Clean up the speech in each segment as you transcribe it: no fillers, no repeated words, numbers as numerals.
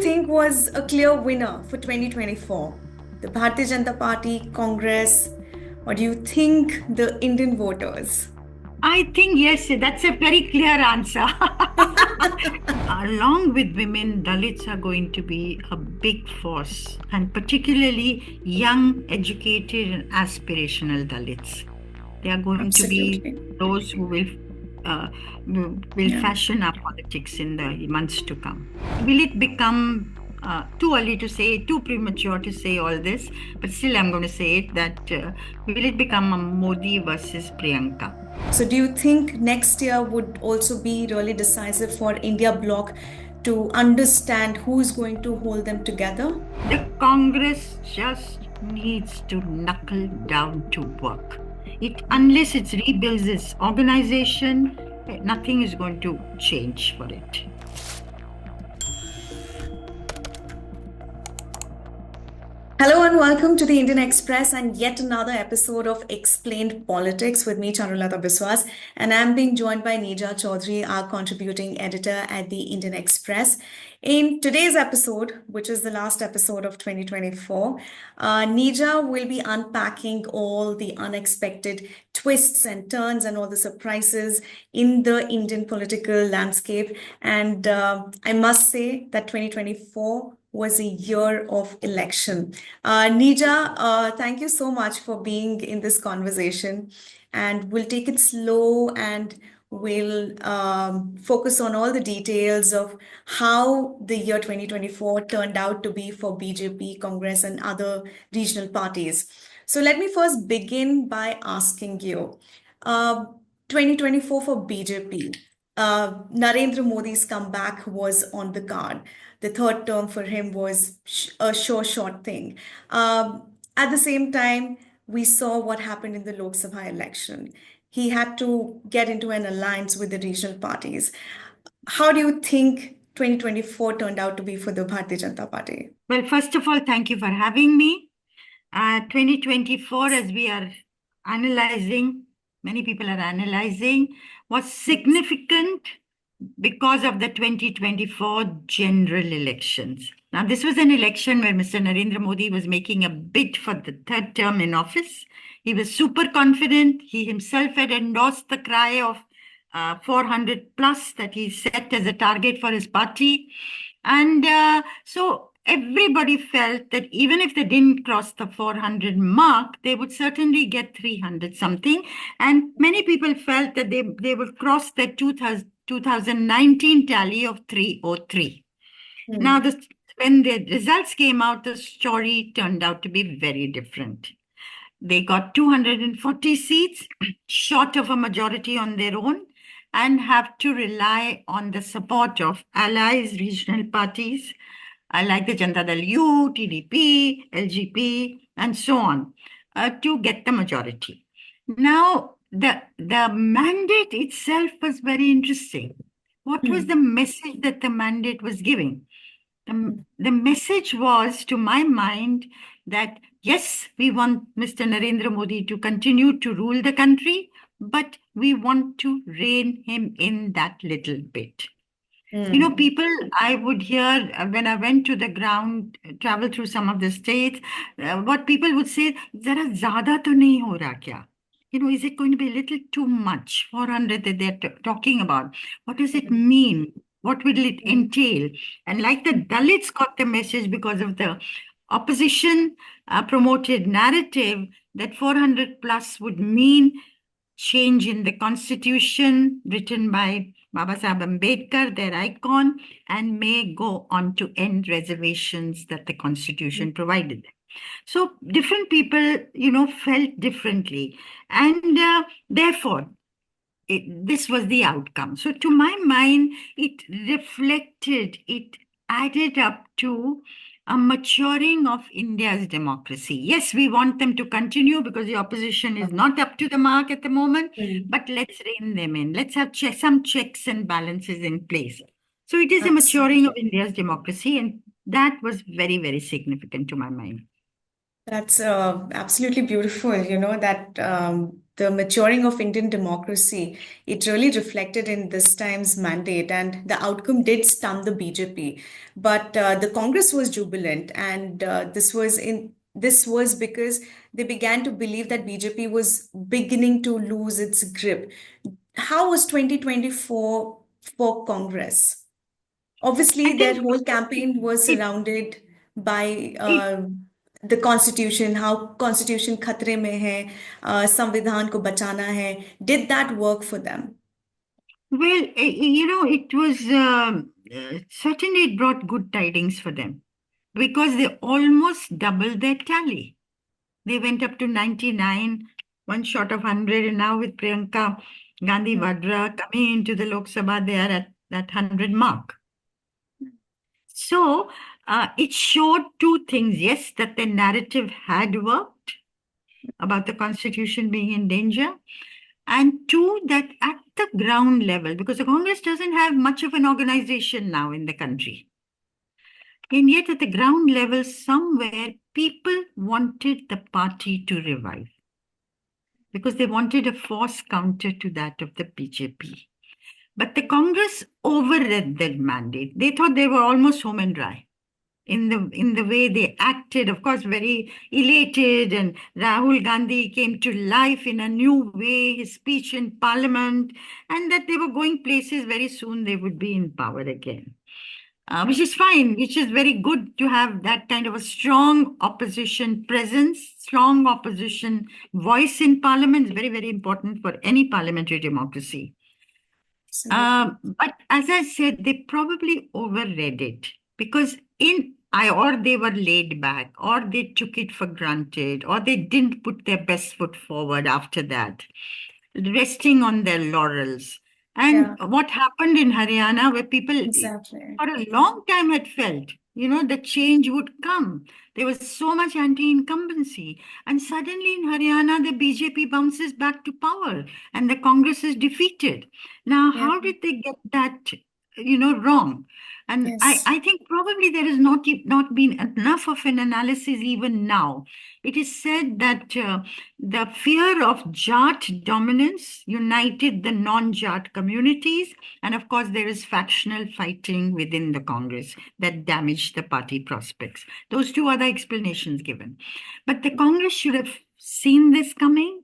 think was a clear winner for 2024? The Bharatiya Janata Party, Congress, or do you think the Indian voters? I think yes, that's a very clear answer. Along with women, Dalits are going to be a big force, and particularly young, educated, and aspirational Dalits. They are going to be Absolutely. those who uh, will Yeah. fashion our politics in the months to come. Will it become too early to say, too premature to say all this? But still, I'm going to say it that will it become a Modi versus Priyanka? So, do you think next year would also be really decisive for India bloc to understand who is going to hold them together? The Congress just needs to knuckle down to work. Unless it rebuilds its organization, nothing is going to change for it. Hello and welcome to the Indian Express and yet another episode of Explained Politics with me, Charulata Biswas, and I'm being joined by Neja Chaudhary, our contributing editor at the Indian Express. In today's episode, which is the last episode of 2024, Neja will be unpacking all the unexpected twists and turns and all the surprises in the Indian political landscape. And I must say that 2024 was a year of election. Nija, thank you so much for being in this conversation. And we'll take it slow and we'll focus on all the details of how the year 2024 turned out to be for BJP, Congress, and other regional parties. So let me first begin by asking you, uh, 2024 for BJP, Narendra Modi's comeback was on the card. The third term for him was a sure short thing. At the same time, we saw what happened in the Lok Sabha election. He had to get into an alliance with the regional parties. How do you think 2024 turned out to be for the Bharatiya Janata Party? Well, first of all, thank you for having me. 2024, as we are analyzing, many people are analyzing, was significant because of the 2024 general elections. Now, this was an election where Mr. Narendra Modi was making a bid for the third term in office. He was super confident. He himself had endorsed the cry of 400 plus that he set as a target for his party. And so everybody felt that even if they didn't cross the 400 mark, they would certainly get 300 something. And many people felt that they would cross the 2019 tally of 303. Now, when the results came out, the story turned out to be very different. They got 240 seats, short of a majority on their own, and have to rely on the support of allies, regional parties, like the Janata Dal U, TDP, LGP, and so on, to get the majority. Now, the mandate itself was very interesting. What was the message that the mandate was giving? The message was, to my mind, that yes, we want Mr. Narendra Modi to continue to rule the country, but we want to rein him in that little bit. You know, people, I would hear when I went to the ground, travel through some of the states, what people would say, zara zyada to nahi ho raha kya? You know, is it going to be a little too much? 400 that they're talking about. What does it mean? What will it entail? And like the Dalits got the message because of the opposition promoted narrative that 400 plus would mean change in the constitution written by Baba Sahib Ambedkar, their icon, and may go on to end reservations that the constitution provided them. So different people, you know, felt differently. And therefore, this was the outcome. So to my mind, it reflected, it added up to a maturing of India's democracy. Yes, we want them to continue because the opposition is not up to the mark at the moment, but let's rein them in. Let's have some checks and balances in place. So it is a maturing of India's democracy, and that was very, very significant to my mind. That's absolutely beautiful, you know, that the maturing of Indian democracy, it really reflected in this time's mandate, and the outcome did stun the BJP. But the Congress was jubilant, and this was because they began to believe that BJP was beginning to lose its grip. How was 2024 for Congress? I Obviously, their think whole campaign was it, surrounded by it the constitution, how constitution खतरे में है, संविधान को बचाना है. Did that work for them? well, it was certainly it brought good tidings for them because they almost doubled their tally. They went up to 99, one short of 100, and now with Priyanka Gandhi Vadra coming into the Lok Sabha, they are at that 100 mark. So it showed two things. Yes, that the narrative had worked about the constitution being in danger. And two, that at the ground level, because the Congress doesn't have much of an organization now in the country. And yet at the ground level, somewhere, people wanted the party to revive because they wanted a force counter to that of the BJP. But the Congress overread that mandate. They thought they were almost home and dry in the way they acted, of course, very elated. And Rahul Gandhi came to life in a new way, his speech in parliament, and that they were going places very soon they would be in power again. Which is fine, which is very good to have that kind of a strong opposition presence, strong opposition voice in parliament is very, very important for any parliamentary democracy. But as I said, they probably overread it because or they were laid back, or they took it for granted, or they didn't put their best foot forward after that, resting on their laurels. And what happened in Haryana, where people for a long time had felt, the change would come. There was so much anti-incumbency. And suddenly in Haryana, the BJP bounces back to power and the Congress is defeated. Now, how did they get that, wrong? And I think probably there has not been enough of an analysis even now. It is said that the fear of Jat dominance united the non-Jat communities. And of course, there is factional fighting within the Congress that damaged the party prospects. Those two are the explanations given. But the Congress should have seen this coming.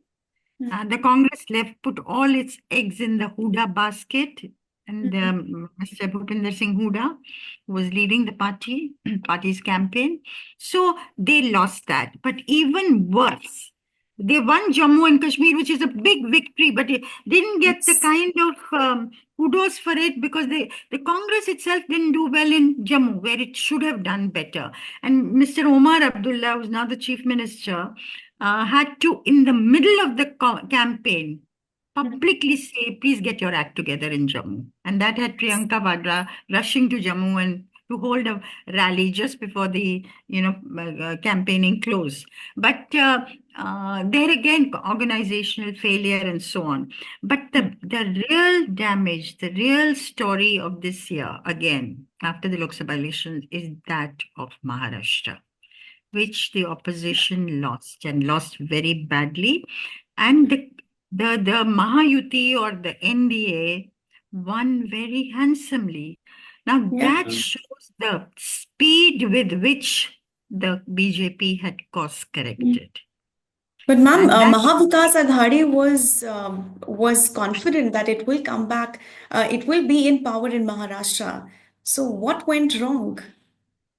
The Congress put all its eggs in the Huda basket. And Mr. Bhupinder Singh Huda was leading the party's campaign. So they lost that. But even worse, they won Jammu and Kashmir, which is a big victory, but it didn't get the kind of kudos for it because the Congress itself didn't do well in Jammu, where it should have done better. And Mr. Omar Abdullah, who's now the chief minister, had to, in the middle of the campaign, publicly say, please get your act together in Jammu. And that had Priyanka Vadra rushing to Jammu and to hold a rally just before the, campaigning closed. But there again, organizational failure and so on. But the real damage, the real story of this year, again, after the Lok Sabha elections, is that of Maharashtra, which the opposition lost and lost very badly. And the Mahayuti or the NDA won very handsomely. Now that shows the speed with which the BJP had course corrected. But ma'am, Mahavikas Aghadi was confident that it will come back. It will be in power in Maharashtra. So what went wrong?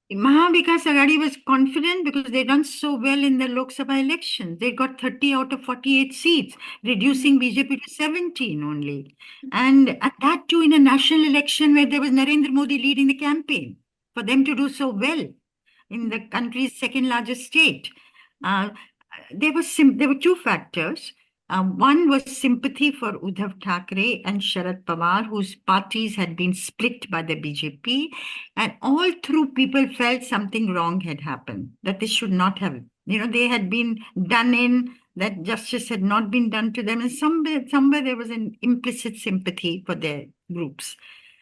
Mahavikas Aghadi was confident because they done so well in the Lok Sabha elections. They got 30 out of 48 seats, reducing BJP to 17 only. And at that too in a national election where there was Narendra Modi leading the campaign, for them to do so well in the country's second largest state. There were two factors. One was sympathy for Uddhav Thackeray and Sharad Pawar, whose parties had been split by the BJP. And all through, people felt something wrong had happened, that this should not have, they had been done in, that justice had not been done to them. And somewhere there was an implicit sympathy for their groups.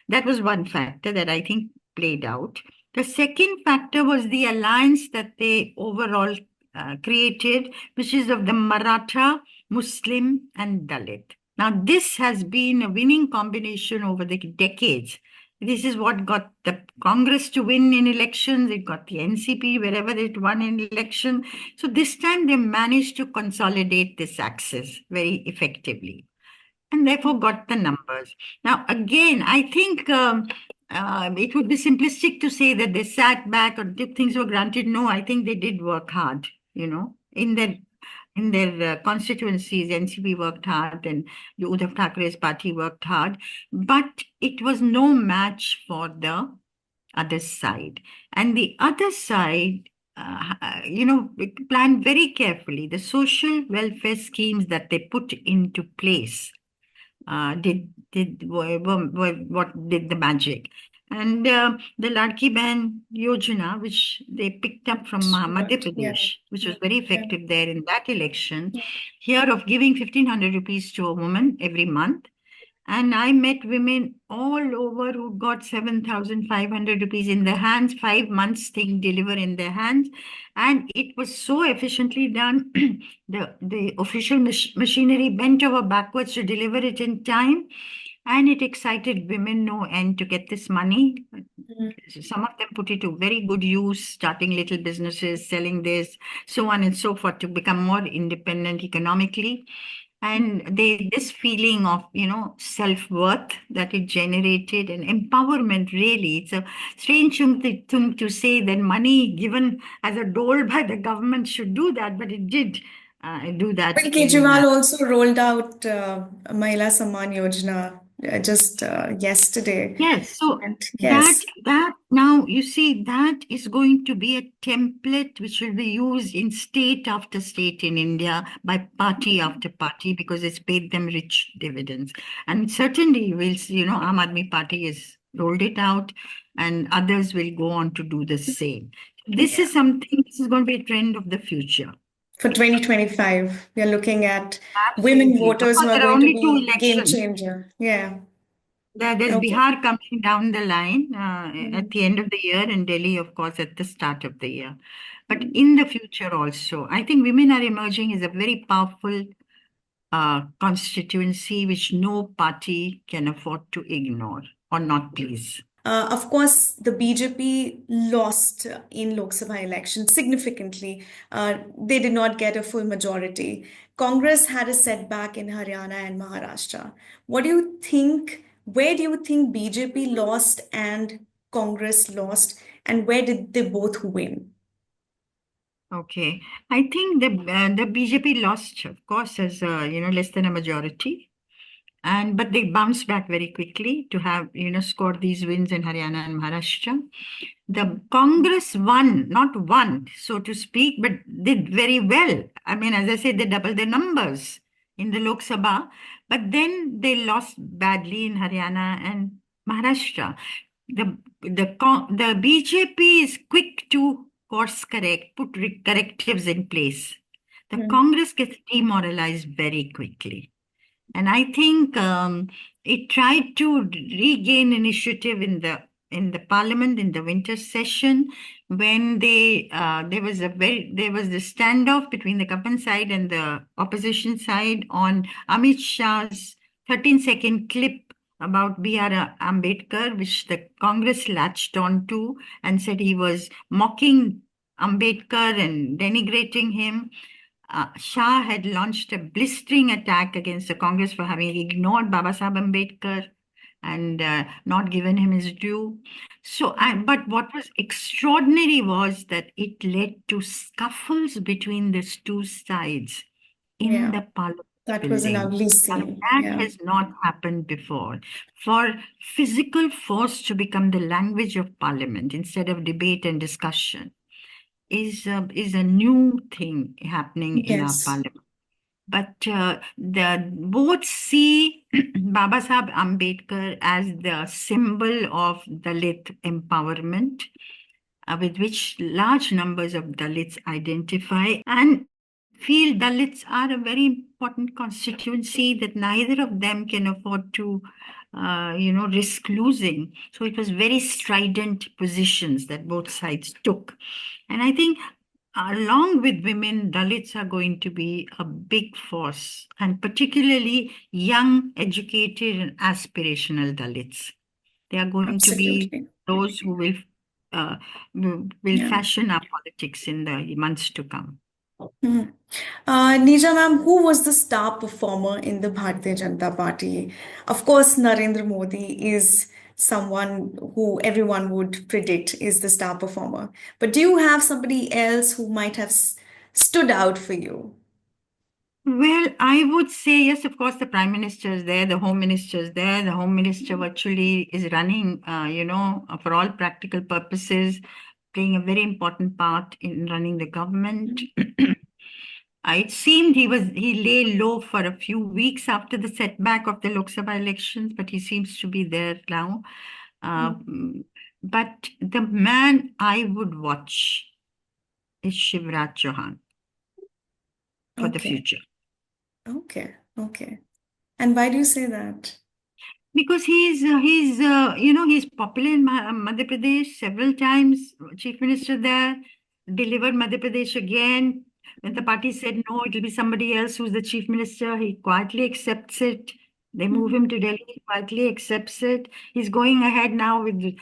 That was one factor that I think played out. The second factor was the alliance that they overall created, which is of the Maratha Muslim, and Dalit. Now, this has been a winning combination over the decades. This is what got the Congress to win in elections. It got the NCP wherever it won in election. So this time they managed to consolidate this axis very effectively and therefore got the numbers. Now, again, I think it would be simplistic to say that they sat back or took things for granted. No, I think they did work hard, in their constituencies. NCP worked hard and Uddhav Thackeray's party worked hard, but it was no match for the other side. And the other side, planned very carefully the social welfare schemes that they put into place what did the magic. And the Ladki Bahan Yojana, which they picked up from Madhya Right. Yeah. Pradesh, which was very Yeah. effective there in that election, Yeah. here of giving 1,500 rupees to a woman every month. And I met women all over who got 7,500 rupees in their hands, 5 months thing deliver in their hands. And it was so efficiently done. The official machinery bent over backwards to deliver it in time. And it excited women no end to get this money. Some of them put it to very good use, starting little businesses, selling this, so on and so forth, to become more independent economically. And this feeling of, self-worth that it generated and empowerment, really. It's a strange thing to say that money given as a dole by the government should do that, but it did do that Well, in Kejriwal also rolled out Mahila Samman Yojana just yesterday. Yes, so And that yes, now you see that is going to be a template which will be used in state after state in India by party after party, because it's paid them rich dividends. And certainly we'll see, Aam Aadmi Party has rolled it out and others will go on to do the same. This is going to be a trend of the future. for 2025, we are looking at women Absolutely. voters who Because are there are going to only two be game elections. changer. Yeah. There's Okay. Bihar coming down the line at the end of the year, and Delhi, of course, at the start of the year. But in the future also, I think women are emerging as a very powerful constituency which no party can afford to ignore or not please. Of course, the BJP lost in Lok Sabha election significantly. They did not get a full majority. Congress had a setback in Haryana and Maharashtra. What do you think? Where do you think BJP lost and Congress lost, and where did they both win? Okay, I think the BJP lost, of course, as less than a majority. But they bounced back very quickly to have, scored these wins in Haryana and Maharashtra. The Congress not won, so to speak, but did very well. I mean, as I said, they doubled their numbers in the Lok Sabha, but then they lost badly in Haryana and Maharashtra. The BJP is quick to course correct, put correctives in place. The Congress gets demoralized very quickly. And I think it tried to regain initiative in the parliament in the winter session, when there was the standoff between the government side and the opposition side on Amit Shah's 13-second clip about B.R. Ambedkar, which the Congress latched on to and said he was mocking Ambedkar and denigrating him. Shah had launched a blistering attack against the Congress for having ignored Baba Sahib Ambedkar and not given him his due. But what was extraordinary was that it led to scuffles between these two sides in the parliament That was an building. ugly And scene. that Yeah. has not happened before. For physical force to become the language of parliament instead of debate and discussion is a new thing happening in our Yes. parliament. But both see Baba Sahib Ambedkar as the symbol of Dalit empowerment, with which large numbers of Dalits identify, and feel Dalits are a very important constituency that neither of them can afford to risk losing. So it was very strident positions that both sides took. And I think along with women, Dalits are going to be a big force, and particularly young, educated, and aspirational Dalits. They are going to be Absolutely. those who uh, will Yeah. fashion our politics in the months to come. Mhm. Neja ma'am, who was the star performer in the Bharatiya Janata Party? Of course, Narendra Modi is someone who everyone would predict is the star performer. But do you have somebody else who might have stood out for you? Well, I would say yes, of course, the Prime Minister is there, the Home Minister is there. The Home Minister virtually is running, for all practical purposes, playing a very important part in running the government. It seemed he lay low for a few weeks after the setback of the Lok Sabha elections, but he seems to be there now. But the man I would watch is Shivraj Chauhan for the Okay, future. okay. And why do you say that? Because he's popular in Madhya Pradesh several times, chief minister there, delivered Madhya Pradesh again. When the party said no, it'll be somebody else who's the chief minister, he quietly accepts it. They move him to Delhi, he quietly accepts it. He's going ahead now with, the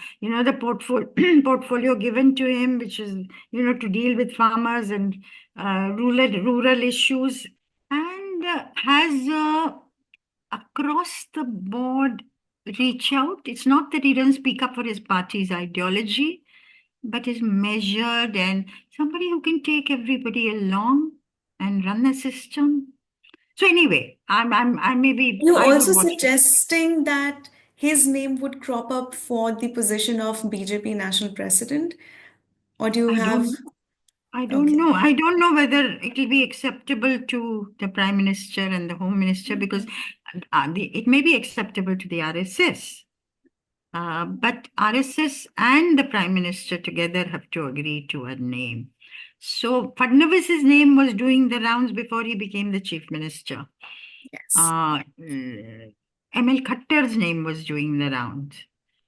portfolio given to him, which is, to deal with farmers and rural issues, and has across the board reach out. It's not that he doesn't speak up for his party's ideology, but is measured and somebody who can take everybody along and run the system. So anyway, You I would also watch it. suggesting that his name would crop up for the position of BJP national president? Or do you I have, don't I don't okay. know. I don't know whether it will be acceptable to the Prime Minister and the Home Minister because it may be acceptable to the RSS. But RSS and the Prime Minister together have to agree to a name. So Fadnavis's name was doing the rounds before he became the Chief Minister. Yes. ML Khattar's name was doing the rounds.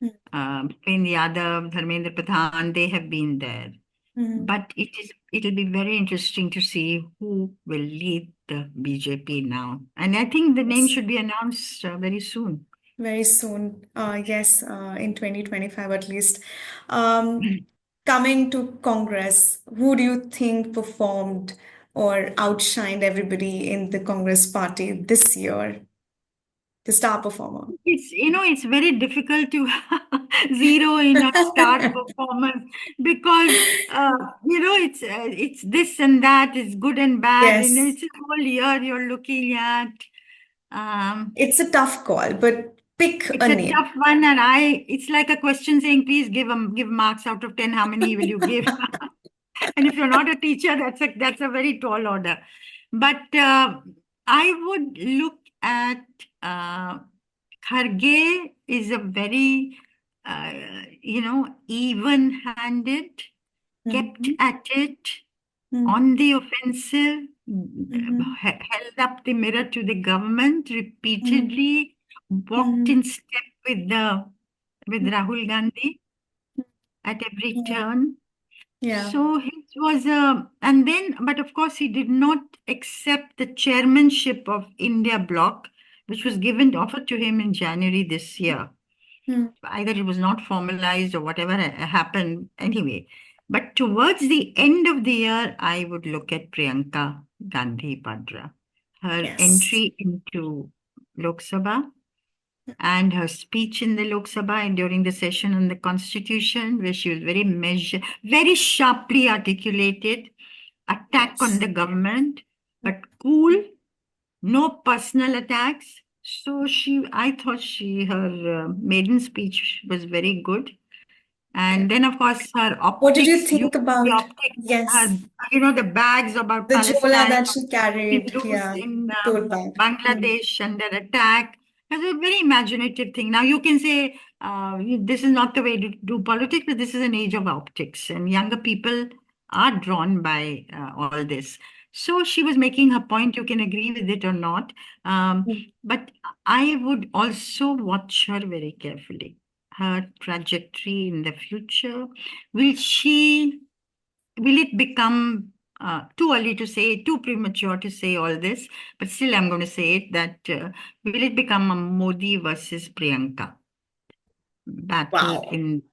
Between Yadav, Dharmendra Pradhan, they have been there. Mhm. But it'll be very interesting to see who will lead the BJP now. And I think the name Yes. should be announced very soon. Very soon. Yes, in 2025 at least. Coming to Congress, who do you think performed or outshined everybody in the Congress party this year? The star performer. It's very difficult to zero in on star performance because it's this and that, it's good and bad, and Yes, it's a whole year you're looking at. Um, it's a tough call, but pick it's a a name. tough one, and it's like a question saying, please give marks out of 10. How many will you give? And if you're not a teacher, that's a very tall order. But I would look at Kharge is a very, even-handed, kept Mhm. at it, Mhm. on the offensive, Mhm. held up the mirror to the government Mhm. repeatedly, walked Mhm. in step with Rahul Gandhi at every Yeah. turn. Yeah. So it was but of course, he did not accept the chairmanship of India Bloc, which was offered to him in January this year. Mhm. Either it was not formalized or whatever happened anyway. But towards the end of the year, I would look at Priyanka Gandhi Vadra. Her Yes. entry into Lok Sabha and her speech in the Lok Sabha and during the session on the Constitution, where she was very measured, very sharply articulated, attack on Yes. the government, but cool, no personal attacks. So I thought her maiden speech was very good. Okay. And then, of course, her What did you optics, think the about, optics, yes, her, the bags about the Jola Palestine, that she carried? Hindus Yeah. in Tote bag. Bangladesh and their attack. That's a very imaginative thing. Now, you can say this is not the way to do politics, but this is an age of optics, and younger people are drawn by all this. So she was making her point. You can agree with it or not. But I would also watch her very carefully. Her trajectory in the future. Will it become too early to say, too premature to say all this, but still I'm going to say it that will it become a Modi versus Priyanka battle Wow. in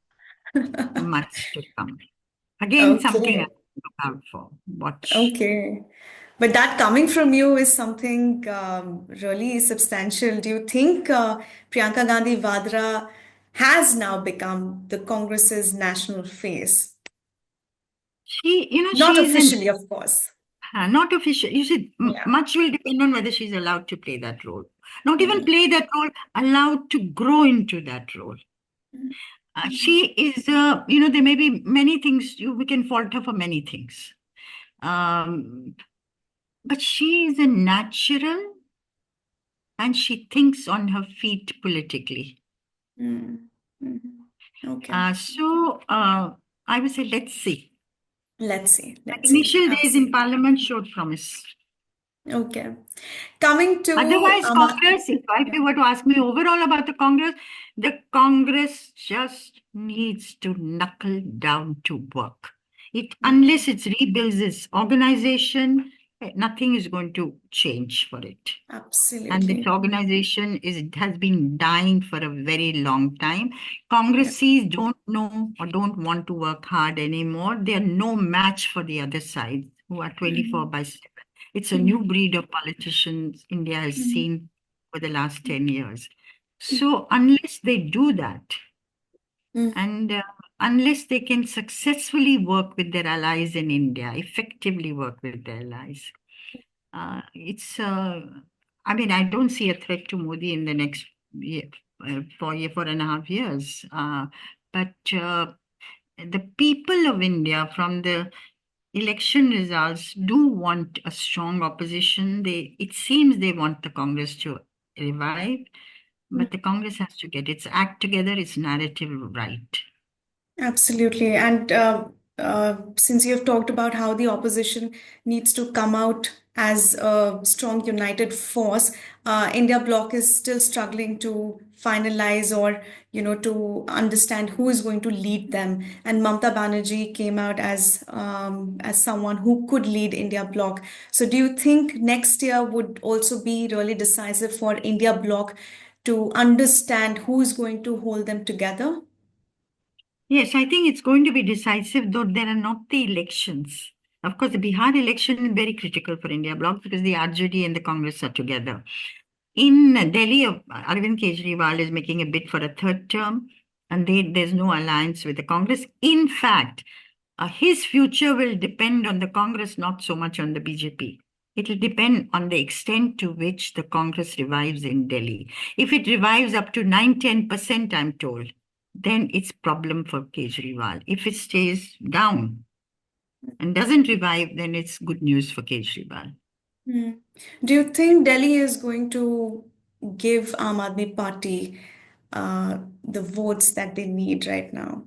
months to come? Again, something I Okay. look out for. Watch. Okay. But that coming from you is something really substantial. Do you think Priyanka Gandhi Vadra has now become the Congress's national face? Not She's an officially, of course. not official. You see, Yeah. much will depend on whether she's allowed to play that role. Not even Mm, play that role, allowed to grow into that role. mm, She is, there may be many things we can fault her for many things. Um, but she is a natural and she thinks on her feet politically. mm, mm. Okay. I would say, let's see. Let's see. The Let's see. initial days in Absolutely. Parliament showed promise. Okay. Coming to Otherwise, Congress, if yeah. you were to ask me overall about the Congress just needs to knuckle down to work. Unless it rebuilds its organization, nothing is going to change for it. And this Absolutely. organization has been dying for a very long time. Yeah. Congresses don't know or don't want to work hard anymore. They are no match for the other side, who are 24 Mhm. by 7. It's a new Mhm. breed of politicians India has Mhm. seen for the last 10 years. So unless they do that, Mhm. and unless they can successfully work with their allies in India, effectively work with their allies, I mean, I don't see a threat to Modi in the next year, 4.5 years. But the people of India, from the election results, do want a strong opposition. It seems they want the Congress to revive, but the Congress has to get its act together, its narrative right. Absolutely. And since you have talked about how the opposition needs to come out as a strong united force, India bloc is still struggling to finalize or, to understand who is going to lead them. And Mamata Banerjee came out as someone who could lead India bloc. So do you think next year would also be really decisive for India bloc to understand who is going to hold them together? Yes, I think it's going to be decisive, though there are not the elections. Of course, the Bihar election is very critical for India bloc because the RJD and the Congress are together. In Delhi, Arvind Kejriwal is making a bid for a third term, and there's no alliance with the Congress. In fact, his future will depend on the Congress, not so much on the BJP. It will depend on the extent to which the Congress revives in Delhi. If it revives up to 9-10%, I'm told, then it's problem for Kejriwal. If it stays down and doesn't revive, then it's good news for Kejriwal. Hmm. Do you think Delhi is going to give Aam Aadmi Party the votes that they need right now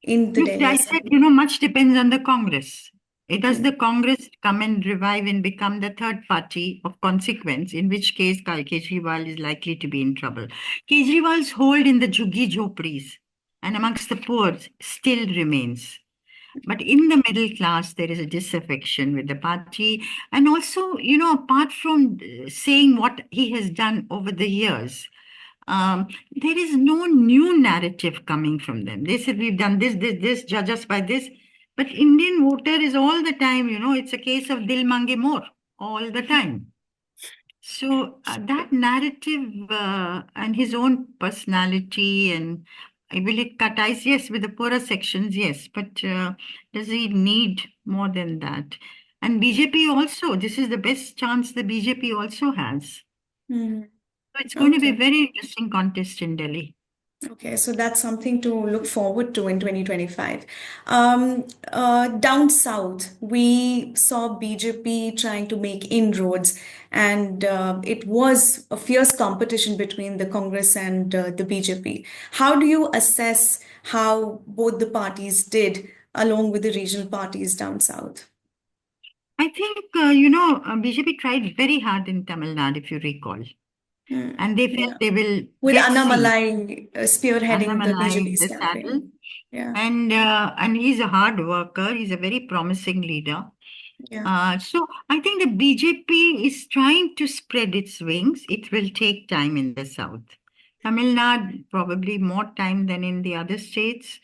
in the Look, Delhi I said, Assembly? much depends on the Congress. Does Hmm. the Congress come and revive and become the third party of consequence, in which case Kejriwal is likely to be in trouble. Kejriwal's hold in the Jhuggi Jhopris and amongst the poor still remains. But in the middle class, there is a disaffection with the party. And also, apart from saying what he has done over the years, there is no new narrative coming from them. They said, we've done this, judge us by this. But Indian voter is all the time, it's a case of Dil Mange More all the time. So that narrative and his own personality and will it cut ties? Yes, with the poorer sections, yes. But does he need more than that? And BJP also, this is the best chance the BJP also has. Hmm. So it's going to be a Okay. very interesting contest in Delhi. Okay, so that's something to look forward to in 2025. Down south, we saw BJP trying to make inroads, and it was a fierce competition between the Congress and the BJP. How do you assess how both the parties did along with the regional parties down south? I think, BJP tried very hard in Tamil Nadu, if you recall. Hmm. And they felt Yeah. they will With get seats. Annamalai spearheading the Annamalai in BJP's the saddle. campaign. Yeah. And he's a hard worker. He's a very promising leader. Yeah. So I think the BJP is trying to spread its wings. It will take time in the south. Tamil Nadu, probably more time than in the other states.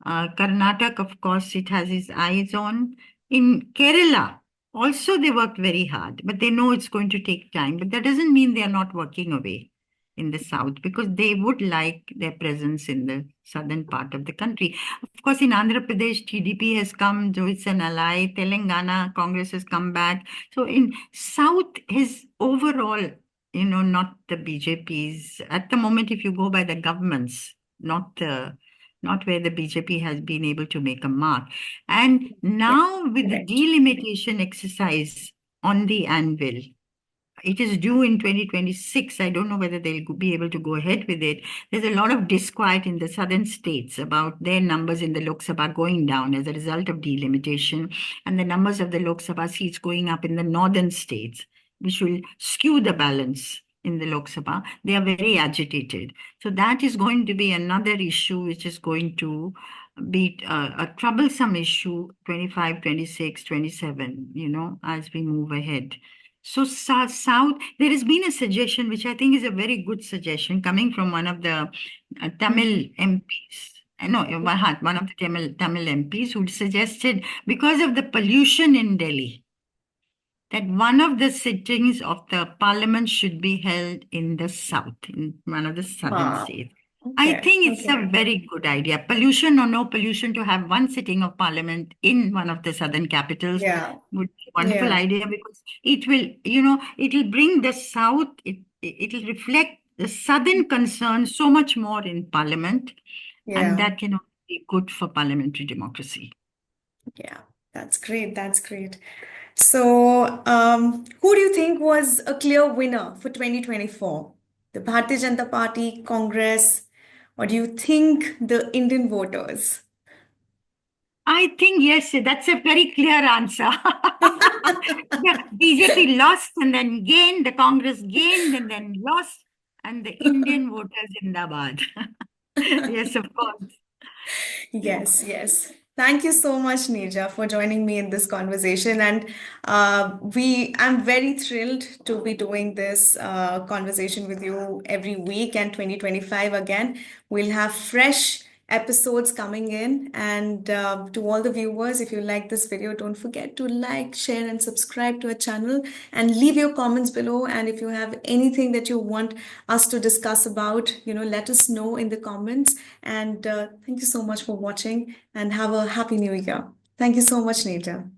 Karnataka, of course, it has its eyes on. In Kerala, also they worked very hard, but they know it's going to take time. But that doesn't mean they are not working away in the south because they would like their presence in the southern part of the country. Of course, in Andhra Pradesh, TDP has come, so it's an ally. Telangana, Congress has come back. So in South is overall, not the BJP's. At the moment, if you go by the governments, not where the BJP has been able to make a mark. And Yeah. now with the Correct. delimitation exercise on the anvil, it is due in 2026. I don't know whether they'll be able to go ahead with it. There's a lot of disquiet in the southern states about their numbers in the Lok Sabha going down as a result of delimitation, and the numbers of the Lok Sabha seats going up in the northern states, which will skew the balance in the Lok Sabha. They are very agitated. So that is going to be another issue which is going to be a troublesome issue 25, 26, 27, as we move ahead. So South, there has been a suggestion, which I think is a very good suggestion, coming from one of the Tamil MPs. No, one of the Tamil MPs who suggested, because of the pollution in Delhi, that one of the sittings of the parliament should be held in the south, in one of the southern Wow. states. I Okay. think it's a very good idea. Pollution or no pollution, to have one sitting of parliament in one of the southern capitals Yeah. would be a wonderful Yeah. idea, because it will, it will bring the south, it'll reflect the southern concerns so much more in parliament, and Yeah. that can only be good for parliamentary democracy. Yeah. That's great. That's great. So, who do you think was a clear winner for 2024? The Bharatiya Janata Party, Congress, or do you think the Indian voters? I think yes, that's a very clear answer. The BJP lost and then gained, the Congress gained and then lost, and the Indian voters Zindabad. Yes, of course. Yeah. Yes, yes. Thank you so much, Neerja, for joining me in this conversation. And I'm very thrilled to be doing this conversation with you every week. And 2025 again, we'll have fresh episodes coming in. And to all the viewers, if you like this video, don't forget to like, share, and subscribe to our channel, and leave your comments below. And if you have anything that you want us to discuss about, let us know in the comments. And thank you so much for watching, and have a happy new year. Thank you so much, Neerja.